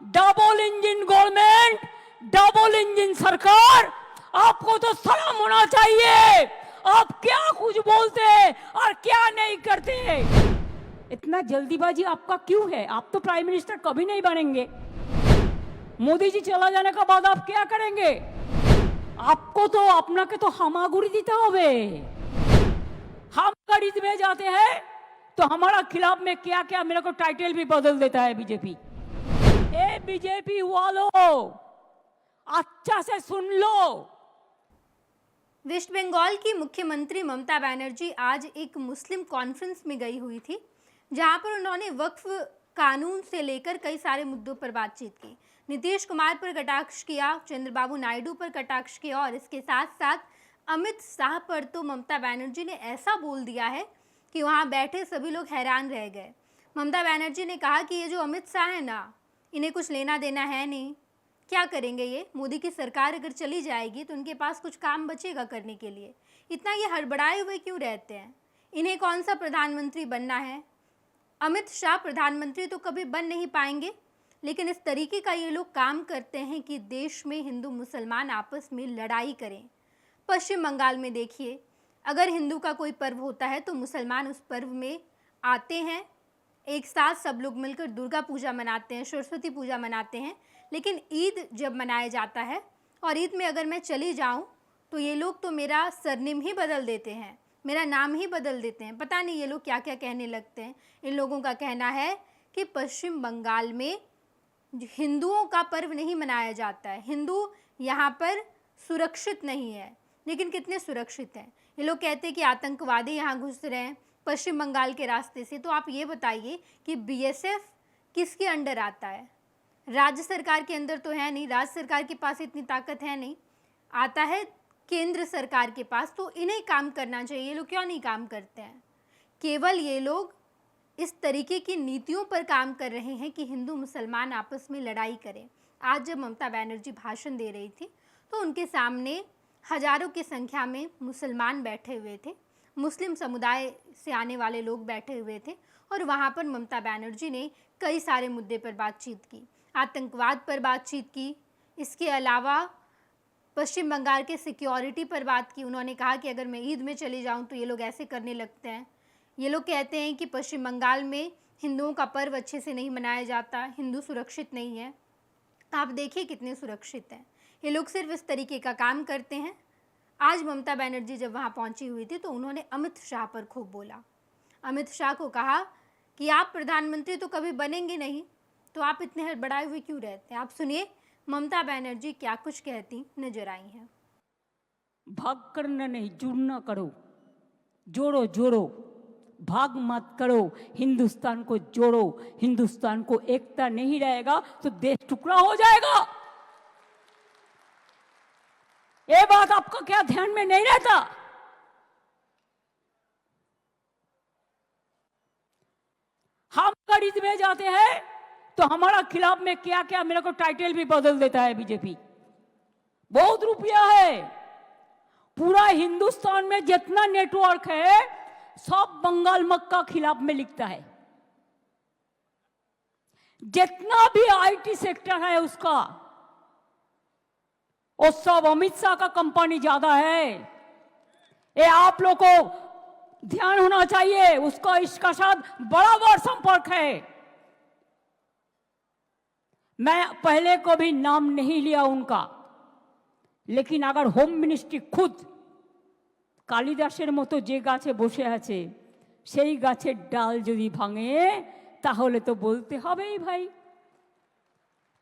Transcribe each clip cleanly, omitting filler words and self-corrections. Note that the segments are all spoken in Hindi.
Double engine government, double engine सरकार, आपको तो शर्म होना चाहिए। आप क्या कुछ बोलते हैं और क्या नहीं करते। इतना जल्दीबाजी आपका क्यों है? आप तो प्राइम मिनिस्टर कभी नहीं बनेंगे। मोदी जी चला जाने के बाद आप क्या करेंगे? आपको तो अपना के तो हामागुड़ी दीते होवे। हम गरीब में जाते हैं तो हमारा खिलाफ में क्या क्या मेरे को टाइटल भी बदल देता है बीजेपी। ए बीजेपी वालों, अच्छा से सुन लो। वेस्ट बंगाल की मुख्यमंत्री ममता बनर्जी आज एक मुस्लिम कॉन्फ्रेंस में गई हुई थी, जहां पर उन्होंने वक्फ कानून से लेकर कई सारे मुद्दों पर बातचीत की। नीतीश कुमार पर कटाक्ष किया, चंद्रबाबू नायडू पर कटाक्ष किया और इसके साथ साथ अमित शाह पर तो ममता बनर्जी ने ऐसा बोल दिया है कि वहां बैठे सभी लोग हैरान रह गए। ममता बनर्जी ने कहा कि ये जो अमित शाह है ना, इन्हें कुछ लेना देना है नहीं। क्या करेंगे ये? मोदी की सरकार अगर चली जाएगी तो उनके पास कुछ काम बचेगा करने के लिए? इतना ये हड़बड़ाए हुए क्यों रहते हैं? इन्हें कौन सा प्रधानमंत्री बनना है? अमित शाह प्रधानमंत्री तो कभी बन नहीं पाएंगे, लेकिन इस तरीके का ये लोग काम करते हैं कि देश में हिंदू मुसलमान आपस में लड़ाई करें। पश्चिम बंगाल में देखिए, अगर हिंदू का कोई पर्व होता है तो मुसलमान उस पर्व में आते हैं, एक साथ सब लोग मिलकर दुर्गा पूजा मनाते हैं, सरस्वती पूजा मनाते हैं। लेकिन ईद जब मनाया जाता है और ईद में अगर मैं चली जाऊं तो ये लोग तो मेरा सरनेम ही बदल देते हैं, मेरा नाम ही बदल देते हैं। पता नहीं ये लोग क्या क्या कहने लगते हैं। इन लोगों का कहना है कि पश्चिम बंगाल में हिंदुओं का पर्व नहीं मनाया जाता है, हिंदू यहाँ पर सुरक्षित नहीं है। लेकिन कितने सुरक्षित हैं? ये लोग कहते हैं कि आतंकवादी यहाँ घुस रहे हैं पश्चिम बंगाल के रास्ते से। तो आप ये बताइए कि बीएसएफ किसके अंडर आता है? राज्य सरकार के अंदर तो है नहीं, राज्य सरकार के पास इतनी ताकत है नहीं, आता है केंद्र सरकार के पास। तो इन्हें काम करना चाहिए। ये लोग क्यों नहीं काम करते हैं? केवल ये लोग इस तरीके की नीतियों पर काम कर रहे हैं कि हिंदू मुसलमान आपस में लड़ाई करें। आज जब ममता बनर्जी भाषण दे रही थी तो उनके सामने हजारों की संख्या में मुसलमान बैठे हुए थे, मुस्लिम समुदाय से आने वाले लोग बैठे हुए थे और वहाँ पर ममता बनर्जी ने कई सारे मुद्दे पर बातचीत की, आतंकवाद पर बातचीत की, इसके अलावा पश्चिम बंगाल के सिक्योरिटी पर बात की। उन्होंने कहा कि अगर मैं ईद में चली जाऊं तो ये लोग ऐसे करने लगते हैं। ये लोग कहते हैं कि पश्चिम बंगाल में हिंदुओं का पर्व अच्छे से नहीं मनाया जाता, हिंदू सुरक्षित नहीं है। आप देखिए कितने सुरक्षित हैं। ये लोग सिर्फ इस तरीके का काम करते हैं। आज ममता बनर्जी जब वहाँ पहुँची हुई थी तो उन्होंने अमित शाह पर खूब बोला। अमित शाह को कहा कि आप प्रधानमंत्री तो कभी बनेंगे नहीं, तो आप इतने हड़बड़ाए हुए क्यों रहते हैं? आप सुनिए ममता बनर्जी क्या कुछ कहती नजर आई हैं। भाग करना नहीं, जुड़ना करो, जोड़ो जोड़ो, भाग मत करो, हिंदुस्तान को जोड़ो। हिंदुस्तान को एकता नहीं रहेगा तो देश टुकड़ा हो जाएगा। ये बात आपका क्या ध्यान में नहीं रहता? हम गरीब में जाते हैं तो हमारा खिलाफ में क्या क्या मेरे को टाइटल भी बदल देता है बीजेपी। बहुत रुपया है। पूरा हिंदुस्तान में जितना नेटवर्क है सब बंगाल मक्का खिलाफ में लिखता है। जितना भी आईटी सेक्टर है उसका, वो सब अमित शाह का कंपनी ज्यादा है। ये आप लोग को ध्यान होना चाहिए। उसका इसका साथ बराबर संपर्क है। मैं पहले को भी नाम नहीं लिया उनका, लेकिन अगर होम मिनिस्ट्री खुद कालिदासेर मतो जे गाছে বসে আছে সেই গাছের ডাল যদি ভাঙে তাহলে তো বলতে হবেই ভাই,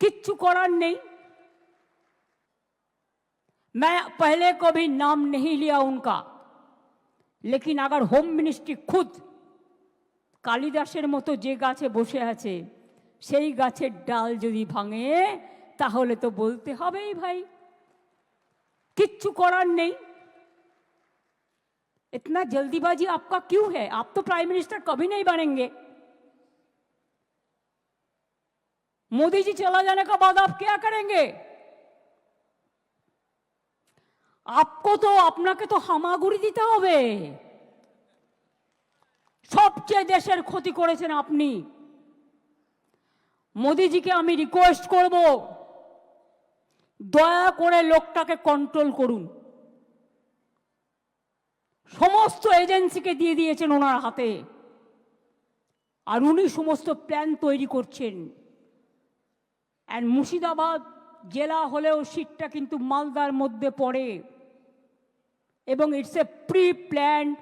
কিচ্ছু করার নেই। मैं पहले को भी नाम नहीं लिया उनका, लेकिन अगर होम मिनिस्ट्री खुद कालिदासेर मतो जे गाছে বসে আছে সেই গাছের ডাল যদি ভাঙে তাহলে তো বলতে হবেই ভাই, किच्छु करार नहीं। इतना जल्दीबाजी आपका क्यों है? आप तो प्राइम मिनिस्टर कभी नहीं बनेंगे। मोदी जी चला जाने के बाद आप क्या करेंगे? आपको तो अपना के तो हामागुड़ी दीते होवे। सबचेয়ে देशेर क्षति करेছেন আপনি। মোদিজিকে আমি রিকোয়েস্ট করব, দয়া করে লোকটাকে কন্ট্রোল করুন। সমস্ত এজেন্সিকে দিয়ে দিয়েছেন ওনার হাতে, আর উনি সমস্ত প্ল্যান তৈরি করছেন। অ্যান্ড মুর্শিদাবাদ জেলা হলেও সিটটা কিন্তু মালদার মধ্যে পড়ে, এবং it's a pre planned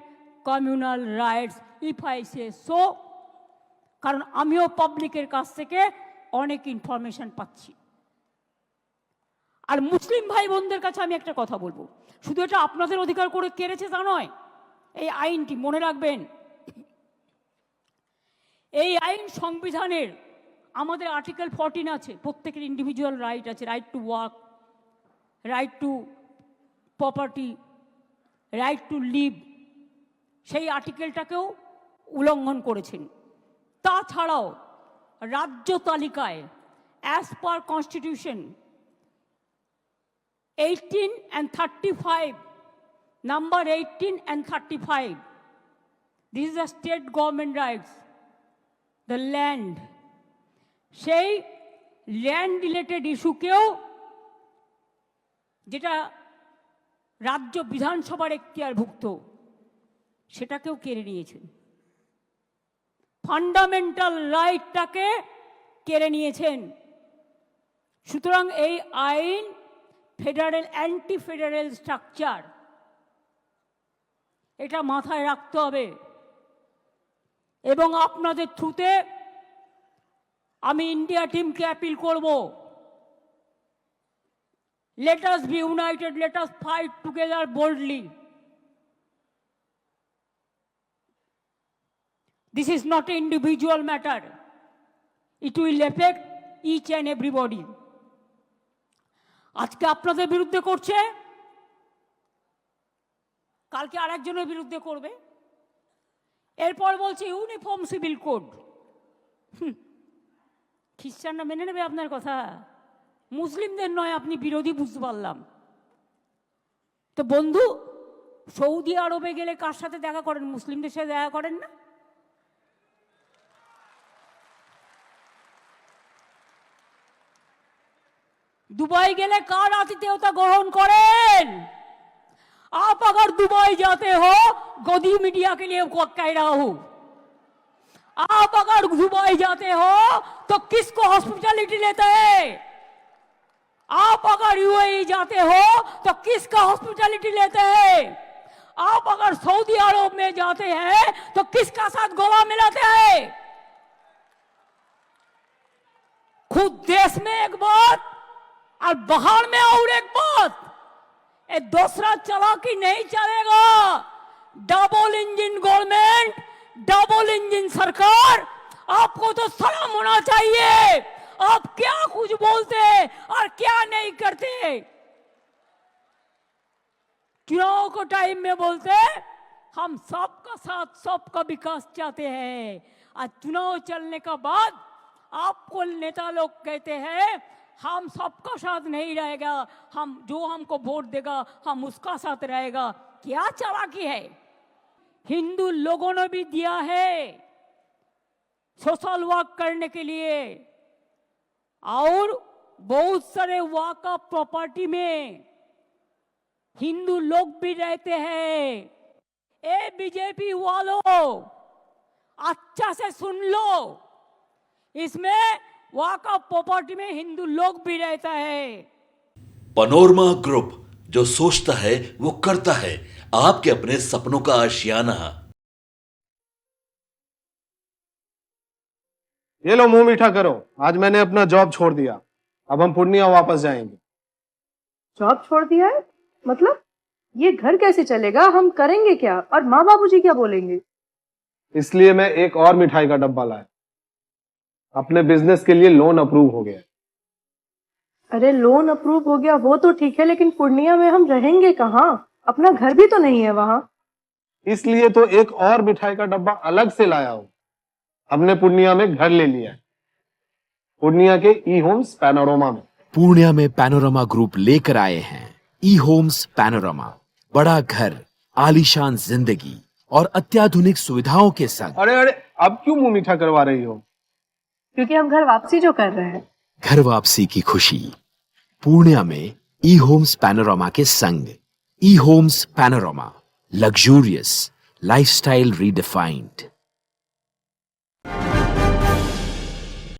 communal rights if I say so. কারণ আমিও পাবলিকের কাছ থেকে অনেক ইনফরমেশন পাচ্ছি। আর মুসলিম ভাই বোনদের কাছে আমি একটা কথা বলবো, শুধু এটা আপনাদের অধিকার করে কেড়েছে তা নয়, এই আইনটি মনে রাখবেন, এই আইন সংবিধানের আমাদের আর্টিকেল 14 আছে, প্রত্যেকের ইন্ডিভিজুয়াল রাইট আছে, right to work, right to property, right to live, সেই আর্টিকেলটাকেও উল্লঙ্ঘন করেছেন। তাছাড়াও রাজ্য তালিকায় as per constitution 18 and 35, number 18 and 35, this is the state government rights, the land, সেই ল্যান্ড রিলেটেড ইস্যুকেও, যেটা রাজ্য বিধানসভার এখতিয়ারভুক্ত, সেটাকেও কেড়ে নিয়েছেন। ফান্ডামেন্টাল রাইটটাকে কেড়ে নিয়েছেন। সুতরাং এই আইন ফেডারেল, অ্যান্টি ফেডারেল স্ট্রাকচার, এটা মাথায় রাখতে হবে। এবং আপনাদের থ্রুতে আমি ইন্ডিয়া টিমকে অ্যাপিল করব, let us B United, let us fight together boldly. This is not an individual matter. It will affect each and everybody. আজকে আপনাদের বিরুদ্ধে করছে, কালকে আরেকজনের বিরুদ্ধে করবে, এরপর বলছে ইউনিফর্ম সিভিল কোড। খ্রিস্টানরা মেনে নেবে আপনার কথা? মুসলিমদের নয়, আপনি বিরোধী, বুঝতে পারলাম। তো বন্ধু, সৌদি আরবে গেলে কার সাথে দেখা করেন? মুসলিমদের সাথে দেখা করেন না? दुबई गेले कार आतिथ्यता ग्रहण करें? आप अगर दुबई जाते हो, गोदी मीडिया के लिए कह रहा हूं, आप अगर दुबई जाते हो तो किसको हॉस्पिटलिटी लेते हैं? आप अगर यूएई जाते हो तो किसका हॉस्पिटलिटी लेते हैं? आप अगर सऊदी अरब में जाते हैं तो किसका साथ गला मिलाते हैं? खुद देश में एक बात और बाहर में और एक बात, ये दूसरा चालाकी नहीं चलेगा। Double engine government, double engine सरकार, आपको तो सलाम होना चाहिए। आप क्या कुछ बोलते और क्या नहीं करते। चुनाव को टाइम में बोलते हम सबका साथ, सबका विकास चाहते हैं, और चुनाव चलने का बाद आपको नेता लोग कहते हैं हम सबका साथ नहीं रहेगा, हम जो हमको वोट देगा हम उसका साथ रहेगा। क्या चालाकी है। हिंदू लोगों ने भी दिया है सोशल वर्क करने के लिए, और बहुत सारे वाका प्रॉपर्टी में हिंदू लोग भी रहते हैं। ए बीजेपी वालों, अच्छा से सुन लो, इसमें वाका प्रॉपर्टी में हिंदू लोग भी रहता है। पैनोरमा ग्रुप, जो सोचता है वो करता है। आपके अपने सपनों का आशियाना। ये लो, मुंह मीठा करो। आज मैंने अपना जॉब छोड़ दिया, अब हम पूर्णिया वापस जाएंगे। जॉब छोड़ दिया है? मतलब ये घर कैसे चलेगा? हम करेंगे क्या? और माँ बाबूजी क्या बोलेंगे? इसलिए मैं एक और मिठाई का डब्बा लाया। अपने बिजनेस के लिए लोन अप्रूव हो गया। अरे लोन अप्रूव हो गया वो तो ठीक है, लेकिन पूर्णिया में हम रहेंगे कहाँ? अपना घर भी तो नहीं है वहाँ। इसलिए तो एक और मिठाई का डब्बा अलग से लाया हूँ। हमने पूर्णिया में घर ले लिया है, पूर्णिया के ई होम्स पैनोरमा में। पूर्णिया में पैनोरमा ग्रुप लेकर आए हैं ई होम्स पैनोरमा। बड़ा घर, आलीशान जिंदगी और अत्याधुनिक सुविधाओं के संग। अरे अरे, अब क्यों मुंह मीठा करवा रही हो? क्योंकि हम घर वापसी जो कर रहे हैं। घर वापसी की खुशी पूर्णिया में ई होम्स पैनोरामा के संग। E Homes Panorama, luxurious lifestyle redefined.